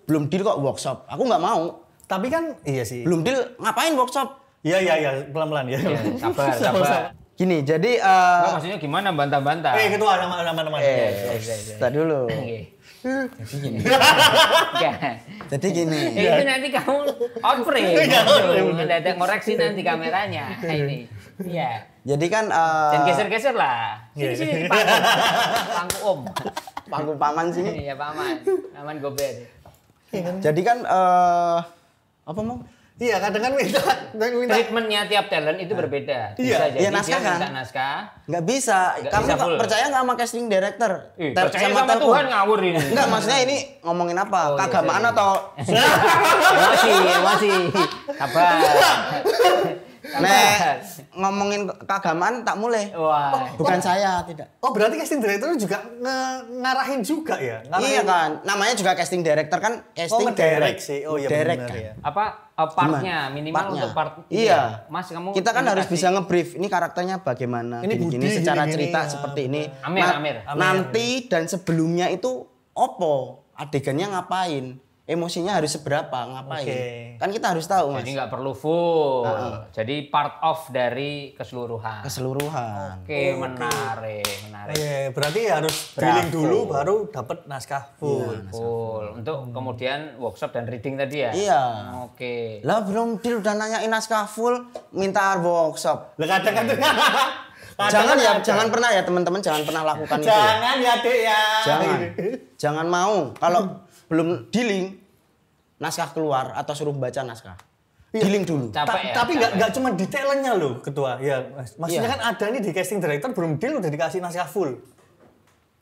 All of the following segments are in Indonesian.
belum deal kok workshop. Aku nggak mau. Tapi kan iya sih. Belum deal ngapain workshop? Iya, pelan-pelan ya. Sabar. Gini, jadi Nggak, maksudnya gimana bantah-bantah? ketua nama-nama. Start dulu. Jadi gini. Itu nanti kamu on frame. Mendadak ngoreksi nanti kameranya. Ini. Iya. Jadi kan Dan geser-geser lah. Sini pangku om. pangku paman sini. Iya, paman gober. Jadi kan apa mau? Iya, kadang kan minta. Treatmentnya tiap talent itu berbeda. Bisa jadi naskah dia kan? minta naskah. Nggak bisa. Nggak Kamu bisa nggak full. percaya nggak sama casting director? Percaya sama telepon? Tuhan ngawur ini. Enggak, maksudnya ini ngomongin apa? Oh, iya, Keagamaan sorry. atau Emosi. Sabar. Nek ngomongin keagamaan tak mulai. Wah. Bukan saya, tidak. Oh, berarti casting director juga ngarahin juga ya? Iya kan, namanya juga casting director kan casting ngedirect sih. Oh iya direct benar kan. ya. Apa partnya minimal Partnya. untuk part Iya. Mas kamu Kita kan harus indikasi. bisa nge-brief ini karakternya bagaimana, Ini gini-gini Budi, secara gini-gini, cerita ya. seperti ini. Amir. Nanti dan sebelumnya itu opo, adegannya ngapain, emosinya harus seberapa, ngapain. Oke. Kan kita harus tahu, Mas. Jadi nggak perlu full. Jadi part of dari keseluruhan. Keseluruhan. Oke, menarik. Berarti harus drilling dulu baru dapat naskah full. Full. Untuk kemudian workshop dan reading tadi ya? Iya. Oke. Lah belum deal udah nanyain naskah full, minta workshop. Lah kadang-kadang Jangan pernah ya teman-teman, jangan pernah lakukan itu. Jangan ya, Dek ya. Jangan mau. Kalau belum dealing, naskah keluar atau suruh baca naskah. Dealing dulu. Capek ya? Tapi nggak cuma di talentnya loh, Ketua. Ya, maksudnya Iya. kan ada nih di casting director belum deal udah dikasih naskah full.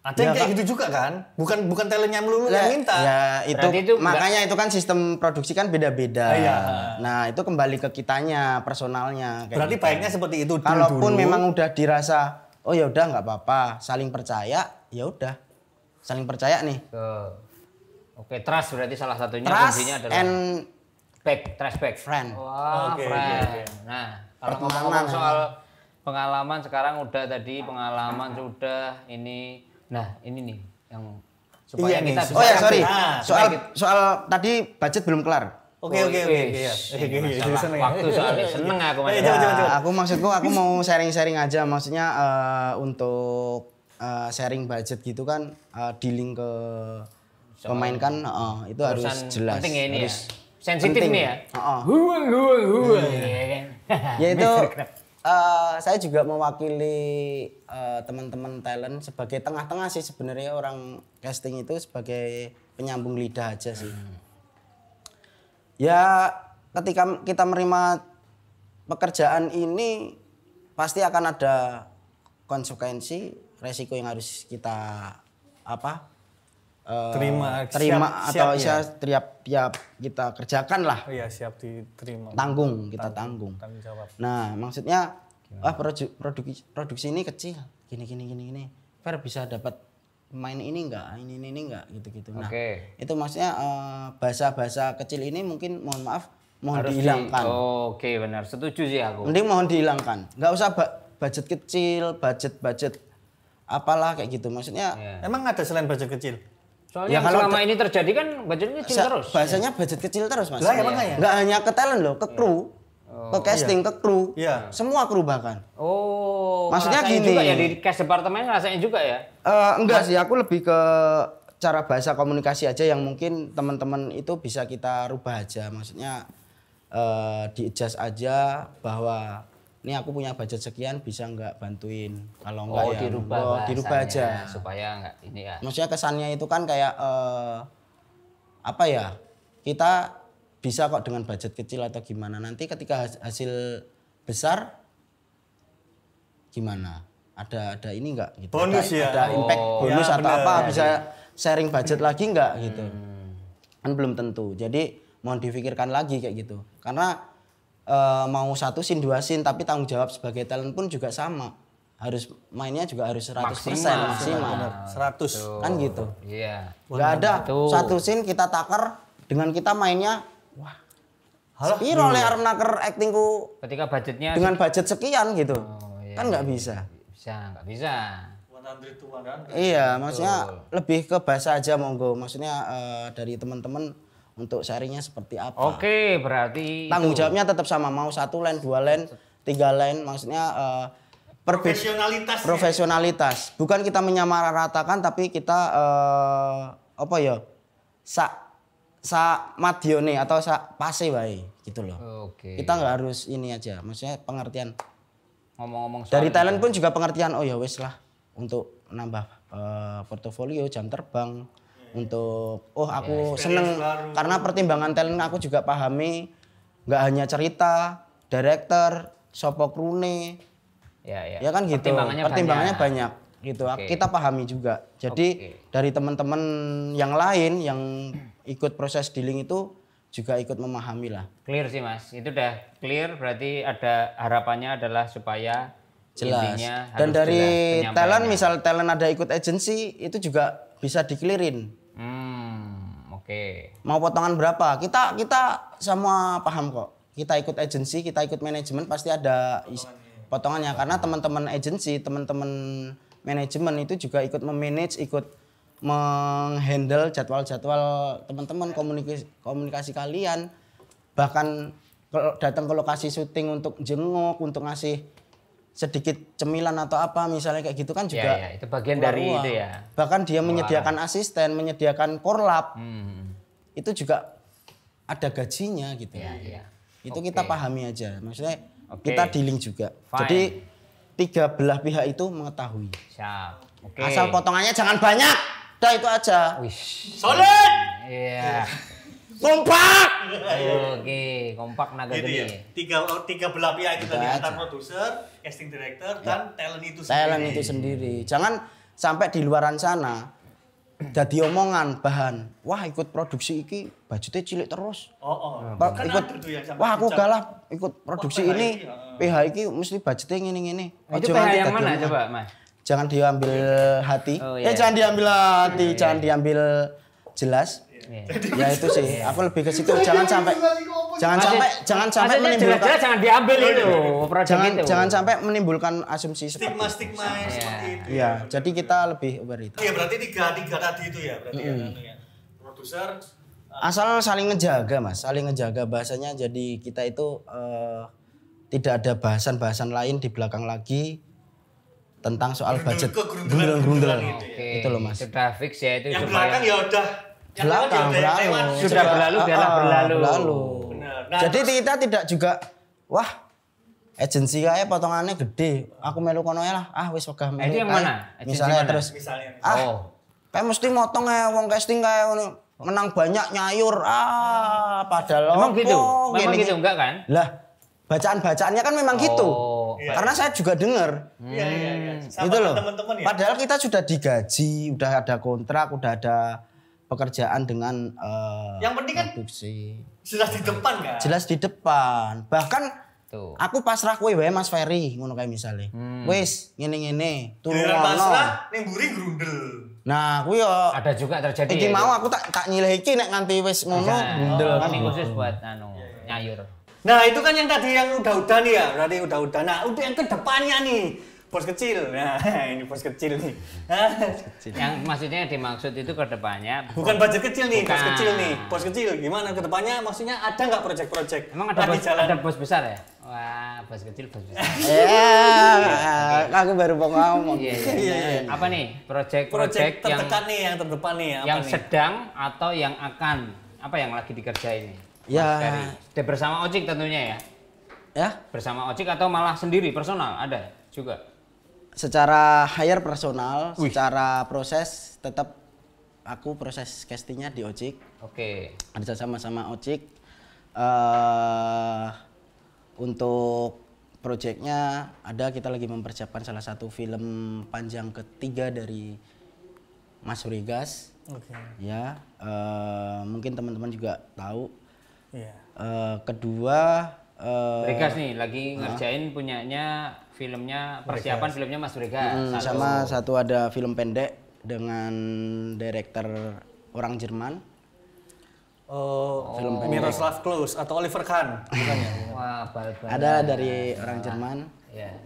Ada yang Ya, kayak Kak. gitu juga kan? Bukan talentnya melulu Lah, yang minta. Ya Berarti itu makanya itu kan sistem produksi kan beda-beda. Iya. Nah itu kembali ke kitanya, personalnya. kayak Berarti gitu. baiknya seperti itu deal Kalaupun dulu. memang udah dirasa, oh ya udah nggak apa-apa, saling percaya, ya udah, saling percaya nih. Oke, trust berarti salah satunya Trust kuncinya adalah and trust back. friend. Wah, Oke, friend. oke. Nah, kalau Pertemanan, ngomong ya. soal pengalaman sekarang udah tadi pengalaman sudah ini. Nah, ini nih yang supaya Iya nih, kita bisa Oh ya sorry, Nah, soal tadi budget belum kelar. Oke. Iya. Seneng ya. Waktu soalnya seneng aku Mas. Coba. Aku mau sharing-sharing aja, maksudnya untuk sharing budget gitu kan, dealing ke pemain kan, itu harus Urusan jelas. penting ya ini ya. harus Sensitif penting. nih ya. Heeh. Huang. Iya kan? Ya itu saya juga mewakili teman-teman talent sebagai tengah-tengah sih sebenarnya, orang casting itu sebagai penyambung lidah aja sih. Ya ketika kita menerima pekerjaan ini pasti akan ada konsekuensi, resiko yang harus kita Terima atau siap, tiap kita kerjakan lah, Oh iya, siap diterima. kita tanggung. Tanggung jawab. Nah, maksudnya produksi ini kecil, gini. Fer bisa dapat pemain ini enggak, ini enggak gitu-gitu. Nah, Oke. itu maksudnya bahasa-bahasa kecil ini mungkin mohon maaf mohon Harus dihilangkan. Oke, benar. Setuju sih aku. Mending mohon dihilangkan. Enggak usah budget kecil, budget apalah kayak gitu. Maksudnya Emang ada selain budget kecil? Soalnya Ya, yang kalau selama ini terjadi kan budgetnya kecil terus. bahasanya budget kecil terus, Mas. Lah, emang ya? Enggak hanya ke talent loh, ke kru. Ke casting, ke kru. Iya. Semua kru bahkan. Oh, Maksudnya ngerasain gini. juga ya di cast departemen ngerasain juga ya? Enggak sih, aku lebih ke cara bahasa komunikasi aja yang mungkin teman-teman itu bisa kita rubah aja. Maksudnya di-adjust aja bahwa ini aku punya budget sekian, bisa nggak bantuin? Kalau enggak ya dirubah aja. Supaya nggak ini ya. Maksudnya kesannya itu kan kayak apa ya? Kita bisa kok dengan budget kecil atau gimana. Nanti ketika hasil besar gimana? Ada ini enggak gitu. Bonus ya? Ada impact bonus ya, atau bener. apa, bisa sharing budget lagi enggak gitu. Kan belum tentu. Jadi mohon difikirkan lagi kayak gitu. Karena mau 1 scene 2 scene tapi tanggung jawab sebagai talent pun juga sama. Harus mainnya juga harus 100% maksimal. 100. Kan gitu. Iya. Enggak ada Betul. 1 scene kita takar dengan kita mainnya Halah, piro oleh arep naker aktingku Ketika budgetnya dengan budget sekian gitu. iya, Kan nggak bisa. nggak bisa. Iya, maksudnya lebih ke bahasa aja monggo. Maksudnya dari teman-teman untuk sharingnya seperti apa. Oke, berarti Tanggung jawabnya tetap sama, mau 1 line, 2 line, 3 line, maksudnya profesionalitas. Bukan kita menyamaratakan, tapi kita apa ya, sa madione atau sa pase wae gitu loh. Oke. Kita nggak harus ini aja, maksudnya pengertian. Ngomong-ngomong Dari talent pun juga pengertian, oh ya wis lah untuk nambah portofolio, jam terbang, untuk aku seneng karena pertimbangan talent aku juga pahami, nggak hanya cerita, director, sopo krune, ya kan gitu. Pertimbangannya banyak gitu. Kita pahami juga. Jadi dari teman-teman yang lain yang ikut proses dealing itu juga ikut memahami lah. Clear sih Mas, itu udah clear, berarti ada harapannya adalah supaya jelas. intinya Dan harus dari jelas talent, misal talent ada ikut agency, itu juga bisa dikelirin. Oke. Mau potongan berapa? Kita semua paham kok. Kita ikut agency, kita ikut manajemen pasti ada potongannya. Karena teman-teman agency, teman-teman manajemen itu juga ikut memanage, ikut menghandle jadwal-jadwal teman-teman, komunikasi kalian. Bahkan datang ke lokasi syuting untuk jenguk, untuk ngasih sedikit cemilan atau apa misalnya kayak gitu kan juga. Ya, itu bagian dari uang. itu ya. Bahkan dia menyediakan asisten, menyediakan korlap. Itu juga ada gajinya gitu. Ya. Itu kita pahami aja. Maksudnya Oke. kita dealing juga. Fine. Jadi 3 belah pihak itu mengetahui. Siap. Oke. Asal potongannya jangan banyak. Udah itu aja. Solid. Iya. Kompak. Oke, kompak naga Gitu ya. gede. Tiga belah pihak itu tadi, Udah antara aja. produser, casting director, dan talent itu sendiri. Talent itu sendiri. Jangan sampai di luaran sana jadi omongan bahan. Wah, ikut produksi iki budgetnya cilik terus. Kan Ikut, ada tuh yang sampai wah aku puncak. galah ikut produksi PH ini. iki, PH iki mesti budgetnya ngene-ngene. Itu Ojo PH nanti yang dadi mana omongan. coba, Mas? Jangan diambil hati. Oh, iya. Jangan diambil hati, jangan diambil jelas. Ya itu sih. Aku lebih ke situ. Jangan sampai Maksudnya menimbulkan jelas-jelas jangan diambil itu produk itu. jangan sampai menimbulkan asumsi seperti itu. Stigma seperti itu. Iya, jadi kita lebih aware itu. Iya, berarti tiga tadi itu ya, berarti ya. Produser, Asal saling ngejaga mas, saling ngejaga bahasanya. Jadi kita itu tidak ada bahasan-bahasan lain di belakang lagi tentang soal budget grundel-grundel. Oke. Itu loh mas. Sudah fix ya itu yang supaya belakang ya udah. Yang Belakang, belakang ya udah berlalu. lewat. Sudah berlalu, biarlah berlalu. Benar. Nah, Jadi kita tidak juga, wah agensi kayak potongannya gede, aku melu kono ya lah, wis wegah melu. Itu yang kae. mana? Agensi Misalnya mana? terus, Misalnya. kayak mesti motong ya, wong casting kayak ngono. Menang banyak nyayur, padahal Emang gitu? opo, Memang gini. gitu enggak kan? Lah, bacaan-bacaannya kan memang gitu. Iya. Karena saya juga dengar. Iya. Sama Itu loh. teman-teman ya. Padahal kita sudah digaji, udah ada kontrak, udah ada pekerjaan dengan Yang penting kan produksi. jelas di depan kan. Jelas di depan. Bahkan Tuh. aku pasrah kowe wae Mas Ferry ngono kae misale. Wis ngene-ngene, turu Giliran ngono. pasrah ning mburi grundel. Nah, kuwi yo Ada juga terjadi iki ya, mau itu. aku tak nyilih iki nek nganti wis ngono grundel kan. Ini khusus buat nyayur. Nah, itu kan yang tadi yang udah-udah nih ya, berarti udah-udah. Nah, udah yang ke depannya nih. Bos kecil. Nah, ini bos kecil nih. Yang maksudnya dimaksud itu ke depannya. Bukan budget kecil nih, bos Bukan. kecil nih. Bos kecil gimana ke depannya? Maksudnya ada nggak project-project? Emang ada lagi bos, jalan? ada bos besar ya? Wah, bos kecil, bos besar. Aku baru mau ngomong. Iya. Apa nih? Project Project yang terdekat nih, yang terdepan nih. Apa yang nih? sedang atau yang akan apa yang lagi dikerjain nih? Ya. Mas Ferry? Dan bersama Ojik tentunya ya. Ya, Bersama Ojik atau malah sendiri personal ada juga. secara hire personal, secara proses tetap aku proses castingnya di Ojik. Oke. Ada sama-sama Ojik. Untuk proyeknya ada, kita lagi mempersiapkan salah satu film panjang ketiga dari Mas Rigas. Oke. Ya, mungkin teman-teman juga tahu. Iya. Kedua, Brigas nih lagi ngerjain punyanya filmnya, persiapan filmnya Mas Brigas. sama satu ada film pendek dengan director orang Jerman. Film Miroslav Klose atau Oliver Kahn bukan ya? Wah, bal-bal. Ada dari orang Jerman. Ya.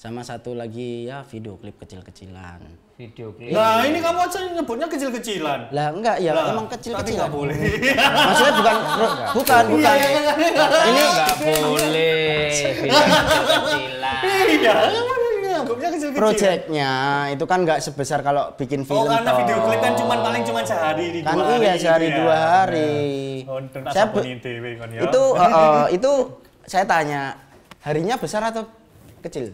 Sama satu lagi ya video klip kecil-kecilan. Video klip. Nah, ini kamu aja nyebutnya kecil-kecilan. Lah enggak ya, Lah, emang tapi kecil-kecilan. nggak boleh. Maksudnya bukan. Ini nggak boleh. Video kecilan. Iya, anggapnya kecil-kecil. Projectnya itu kan nggak sebesar kalau bikin film. Oh, karena toh. video klip kan paling cuma sehari di Kan 2 hari. iya sehari gitu 2 hari. Oh, Saya itu saya tanya harinya besar atau kecil?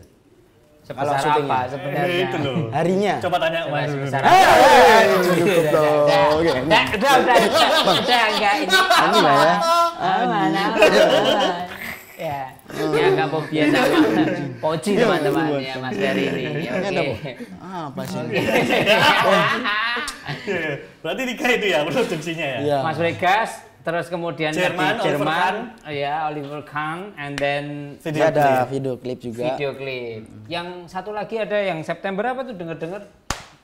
Kalau Sebesar syutingnya. apa sebenarnya? Itu loh. Harinya. Coba tanya Mas dulu. Sebesar Eh, cukup dong. Udah enggak ini. Ini lah ya. Mana? Ya. Ya enggak mau biasa sama Poci teman-teman ya Mas Ferry ini. Oke. Apa sih? Iya, berarti nikah itu ya produksinya ya? Iya. Mas Regas, terus kemudian Jerman, dari Oliver Kahn. ya Oliver Kahn, and then Video Ada klip. video klip juga. video klip. Yang satu lagi ada yang September apa tuh denger-denger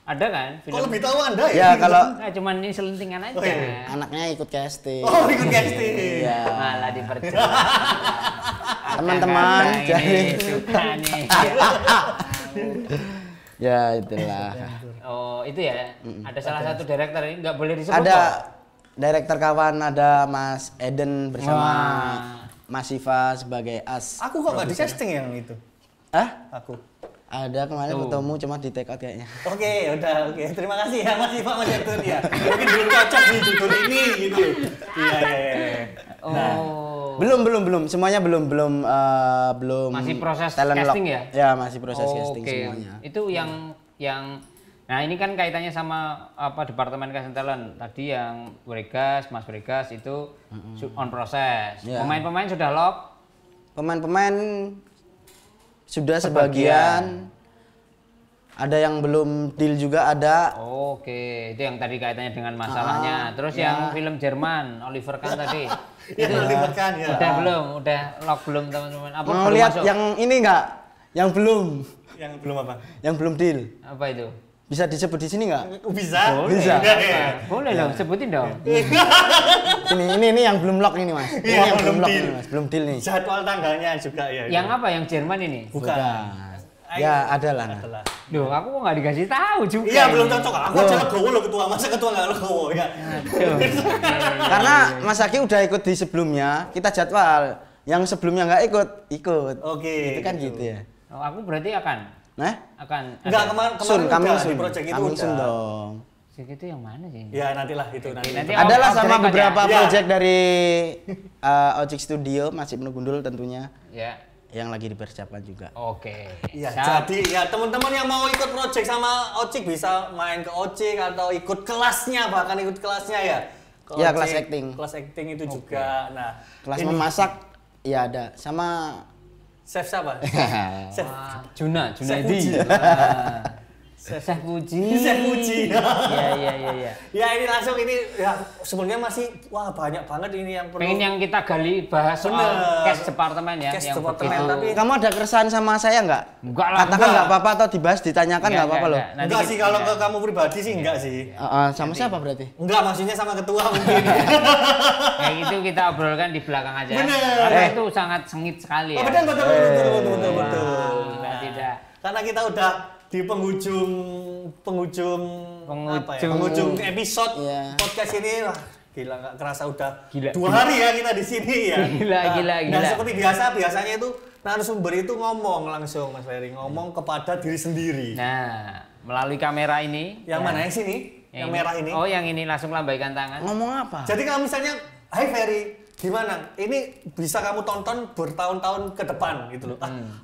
ada kan? Kok lebih tahu Anda ya? Ya kalau Nah, cuman ini selentingan aja. Oh, iya. anaknya ikut casting. Oh, ikut casting. Iya. Malah diperjelas. Teman-teman, Kakak jadi- ini suka nih. Ya itulah. Oh, itu ya. Ada salah satu director ini nggak boleh disebut. Ada kok. director kawan, ada Mas Eden bersama Wah. Mas Siva sebagai as. Aku kok nggak di casting yang itu? Hah? Aku. Ada kemarin Tuh. ketemu cuma di take out kayaknya. Oke, udah, oke. Terima kasih ya Mas Iva Mas Edun ya. Mungkin belum cocok di judul ini gitu. Iya, iya, iya. Oh. Belum. Semuanya belum Masih proses talent casting lock. ya? Ya, masih proses casting Oke. semuanya. Itu yang nah ini kan kaitannya sama apa departemen casting talent. Tadi yang Mas Bregas itu on proses. Ya. Pemain-pemain sudah lock. Pemain-pemain sudah sebagian. Ada yang belum deal juga ada. Oke, itu yang tadi kaitannya dengan masalahnya. Terus yang film Jerman, Oliver Kahn tadi. Yang Oliver Kahn ya. Udah belum? Udah lock belum teman-teman? Apa Mau baru lihat masuk? yang ini enggak? Yang belum. Yang belum apa? Yang belum deal. Apa itu? Bisa disebut di sini enggak? Bisa? Bisa. Iya, iya. Boleh dong, sebutin dong. Ini yang belum lock ini, Mas. Ini Iya, yang belum belum lock deal. ini, Mas. Belum deal nih. Jadwal tanggalnya juga ya. Yang apa? Yang Jerman ini? Bukan. Ya, ada lah. Nah. Adalah. Duh, aku kok nggak dikasih tahu juga. Iya, belum ini. cocok. Aku aja legowo loh ketua. Masa ketua nggak legowo ya? Aduh. Karena Mas Aki udah ikut di sebelumnya, kita jadwal. Yang sebelumnya nggak ikut. Oke, Itu kan gitu. gitu ya. Oh, aku berarti akan Nah, Enggak, ada. kemarin sun, udah sun. di project itu Coming soon udah. dong. Sik itu yang mana sih? Ya, nantilah itu nanti. Nanti Adalah off sama the record beberapa ya? project dari Ojek Studio, masih Ibnu Gundul tentunya, Ya. yang lagi dipersiapkan juga. Oke. Iya, Siap. jadi ya teman-teman yang mau ikut project sama Ocik bisa main ke Ocik atau ikut kelasnya, bahkan ikut kelasnya ya. Ke Ya, Ocik, kelas acting. Kelas acting itu juga. Nah, Kelas ini memasak, ya ada. Sama chef siapa? Chef Wah, Juna Chef Edi. Puji. Chef Puji. Chef Puji. Iya. Ya ini langsung ini ya sebenarnya masih wah banyak banget ini yang perlu. Pengen yang kita gali bahas soal Bener. cash departemen ya, Cash yang departemen, begitu. tapi- kamu ada keresahan sama saya nggak? Enggak lah, Katakan enggak. nggak apa-apa atau dibahas, ditanyakan nggak apa-apa loh. Nanti Enggak kita- sih kalau ke enggak. kamu pribadi sih enggak sih. Sama siapa berarti? Enggak, maksudnya sama ketua mungkin. Kayak gitu kita obrolkan di belakang aja. Bener. Karena itu sangat sengit sekali ya. Oh, betul. Nah, tidak. Karena kita udah di penghujung episode Iya. podcast ini. Wah, gila nggak kerasa udah Gila. 2 hari ya kita di sini ya. Gila. Dan seperti biasanya itu narasumber itu ngomong langsung Mas Ferry, ngomong kepada diri sendiri. Nah, melalui kamera ini. Yang mana yang sini? Yang merah ini. Oh, yang ini langsung lambaikan tangan. Ngomong apa? Jadi kalau misalnya, hai Ferry, gimana? Ini bisa kamu tonton bertahun-tahun ke depan gitu loh.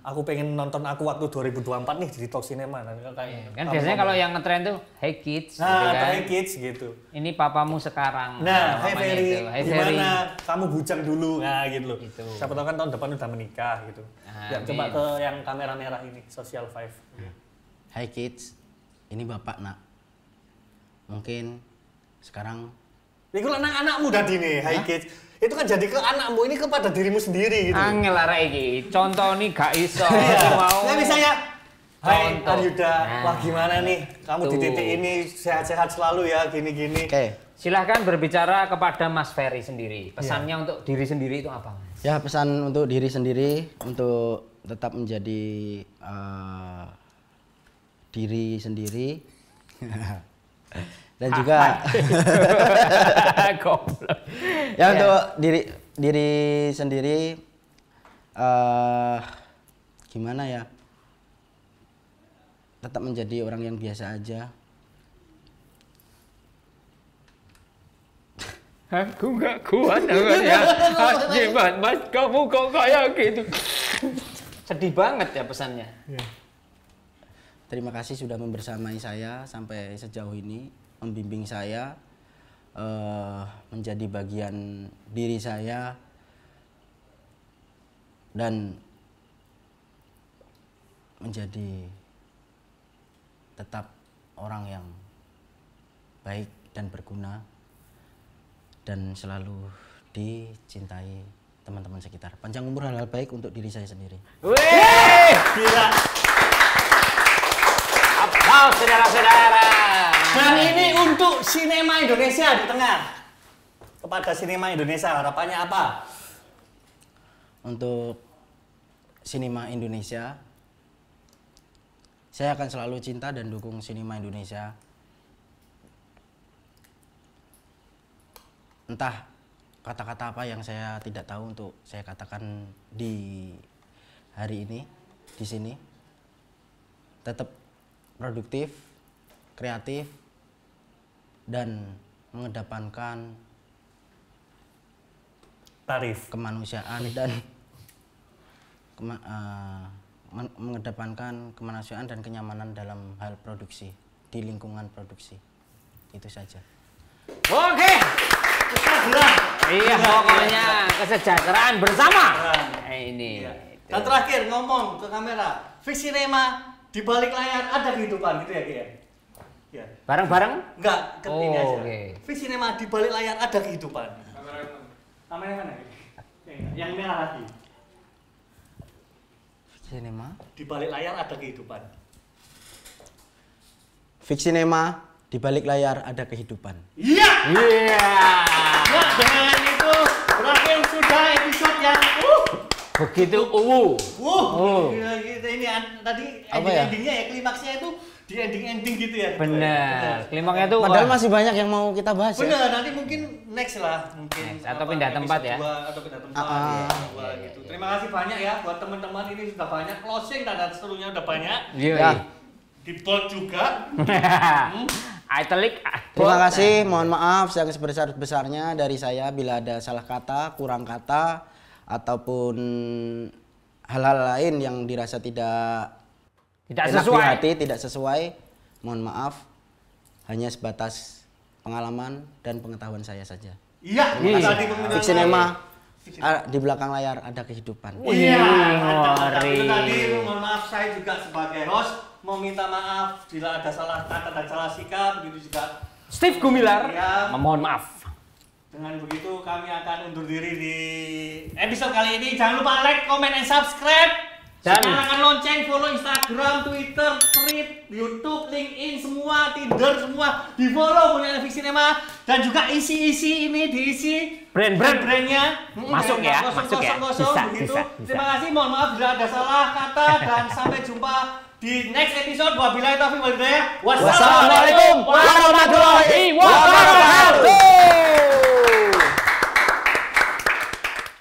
Aku pengen nonton aku waktu 2024 nih di Talk Cinema. Nah, kayak Kan kamu biasanya ngomong. kalau yang ngetren tuh, hey kids, gitu Nah, kan. hey kids gitu. Ini papamu sekarang. Nah, hai namanya Ferry, itu. Hai Ferry. gimana? Kamu bujang dulu, nah gitu loh. Gitu. Siapa tahu kan tahun depan udah menikah gitu. Ya, Amin. coba ke yang kamera merah ini, Social 5. Hai kids, ini bapak nak. Mungkin sekarang Itu anak-anak muda dini, hai kids. Itu kan jadi ke anakmu ini kepada dirimu sendiri gitu. Angel lah iki. Contoh nih gak iso. Iya. Mau. Ya misalnya, hai Contoh. Aryuda, Nah. wah gimana nih? Kamu di Tuh. titik ini sehat-sehat selalu ya, gini-gini. oke. Silahkan berbicara kepada Mas Ferry sendiri. Pesannya untuk diri sendiri itu apa, Mas? Ya pesan untuk diri sendiri, untuk tetap menjadi diri sendiri dan juga ya untuk diri sendiri gimana ya, tetap menjadi orang yang biasa aja. Aku nggak kuat namanya. Mas, kamu kok kayak gitu? Sedih banget ya pesannya. Terima kasih sudah membersamai saya sampai sejauh ini, membimbing saya menjadi bagian diri saya dan menjadi tetap orang yang baik dan berguna dan selalu dicintai teman-teman sekitar. Panjang umur, hal-hal baik untuk diri saya sendiri. Wih, gila. Aplaus saudara-saudara. Dan ini untuk sinema Indonesia di tengah. Kepada sinema Indonesia harapannya apa? Untuk sinema Indonesia, saya akan selalu cinta dan dukung sinema Indonesia. Entah kata-kata apa yang saya tidak tahu untuk saya katakan di hari ini, di sini. Tetap produktif, kreatif, dan mengedepankan Tarif. kemanusiaan dan mengedepankan kemanusiaan dan kenyamanan dalam hal produksi, di lingkungan produksi. Itu saja. Oke. Iya, pokoknya kesejahteraan bersama. Ini. Iya. Dan terakhir ngomong ke kamera, Fix Cinema di balik layar ada kehidupan gitu ya, Ki ya? Ya. Bareng-bareng? Enggak, ke ini aja. Oke. Fix Cinema di balik layar ada kehidupan. Kamera mana? Yang merah lagi. Cinema. Di balik layar ada kehidupan. Fix Cinema, di balik layar ada kehidupan. Iya. Iya. Nah, dengan itu berakhir sudah episode yang Begitu ini tadi Apa ya? endingnya ya, klimaksnya itu di ending gitu ya. bener. Klimaknya tuh Padahal wah, masih banyak yang mau kita bahas ya. Bener, nanti mungkin next lah, mungkin Next, atau pindah tempat ya. Atau pindah tempat gitu. Terima kasih banyak ya buat teman-teman, ini sudah banyak closing dan seterusnya udah banyak. Iya. Ya. Di bold juga. Italic. Terima kasih, mohon maaf yang sebesar-besarnya dari saya bila ada salah kata, kurang kata, ataupun hal-hal lain yang dirasa tidak enak sesuai. di hati, tidak sesuai. Mohon maaf, hanya sebatas pengalaman dan pengetahuan saya saja. Iya, tadi penggunaan Fix Cinema, di belakang layar ada kehidupan. Iya, mantap. ngeri. Itu tadi mohon maaf, saya juga sebagai host mau minta maaf bila ada salah kata dan salah sikap, begitu juga Steve Gumilar, Ya. memohon maaf. Dengan begitu kami akan undur diri di episode kali ini. Jangan lupa like, comment, and subscribe. Dan nyalakan lonceng, follow Instagram, Twitter, Thread, YouTube, LinkedIn, semua, Tinder, semua di follow punya Fix Cinema. Dan juga isi-isi ini diisi brand-brandnya Masuk ya, masuk ya. Bisa, begitu. bisa. Terima kasih, mohon maaf bila ada salah kata dan sampai jumpa di next episode. Wabillahi taufiq wal hidayah. Wassalamualaikum warahmatullahi wabarakatuh.